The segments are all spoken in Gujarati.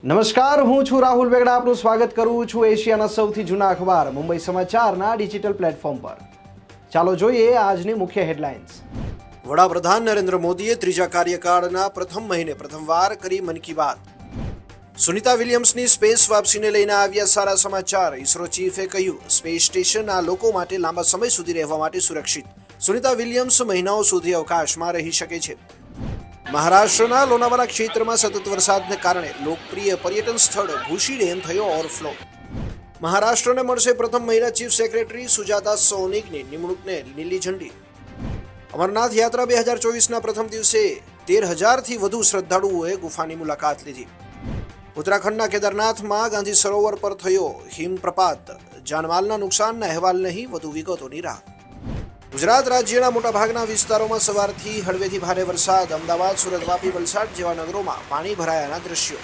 નમસ્કાર, હું છું રાહુલ વેગડા. આપનું સ્વાગત કરું છું એશિયાના સૌથી જૂના અખબાર મુંબઈ સમાચારના ડિજિટલ પ્લેટફોર્મ પર. ચાલો જોઈએ આજની મુખ્ય હેડલાઇન્સ. વડાપ્રધાન નરેન્દ્ર મોદીએ ત્રીજા કાર્યકાળના પ્રથમ મહિને પ્રથમવાર કરી મન કી બાત. સુનિતા વિલિયમ્સની સ્પેસ વાપસીને લઈને આવ્યા સારા સમાચાર. ઇસરો ચીફે કહ્યું, સ્પેસ સ્ટેશન આ લોકો માટે લાંબા સમય સુધી રહેવા માટે સુરક્ષિત. સુનિતા વિલિયમ્સ મહિનાઓ સુધી અવકાશમાં રહી શકે છે. મહારાષ્ટ્રના લોનાવાલા ક્ષેત્રમાં સતત વરસાદને કારણે લોકપ્રિય પર્યટન સ્થળ ભૂશી ડેમ થયો ઓવરફ્લો. મહારાષ્ટ્રને મળશે પ્રથમ મહિલા ચીફ સેક્રેટરી. સુજાતા સોનિકની નિમણૂકને લીલી ઝંડી. અમરનાથ યાત્રા 2024ના પ્રથમ દિવસે 13,000થી વધુ શ્રદ્ધાળુઓએ ગુફાની મુલાકાત લીધી. ઉત્તરાખંડના કેદારનાથમાં ગાંધી સરોવર પર થયો હિમપ્રપાત. જાનમાલના નુકસાનના અહેવાલ નહીં, વધુ વિગતોની રાહ. ગુજરાત રાજ્યના મોટાભાગના વિસ્તારોમાં સવારથી હળવેથી ભારે વરસાદ. અમદાવાદ, સુરત, વાપી, વલસાડ જેવા નગરોમાં પાણી ભરાયાના દ્રશ્યો.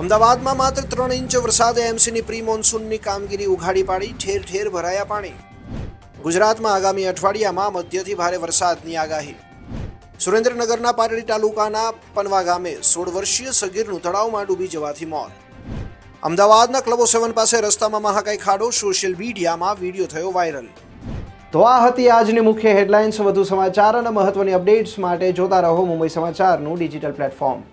અમદાવાદમાં માત્ર 3 ઇંચ વરસાદે એમસીની પ્રી મોન્સૂનની કામગીરી ઉઘાડી પાડી. ઠેર ઠેર ભરાયા પાણી. ગુજરાતમાં આગામી અઠવાડિયામાં મધ્યથી ભારે વરસાદની આગાહી. સુરેન્દ્રનગરના પાટડી તાલુકાના પનવા ગામે 16 વર્ષીય સગીરનું તળાવમાં ડૂબી જવાથી મોત. અમદાવાદના ક્લબો 7 પાસે રસ્તામાં મહાકાય ખાડો. સોશિયલ મીડિયામાં વિડીયો થયો વાયરલ. તો આ હતી આજની મુખ્ય હેડલાઇન્સ. વધુ સમાચાર અને મહત્વની અપડેટ્સ માટે જોતા રહો મુંબઈ સમાચારનું ડિજિટલ પ્લેટફોર્મ.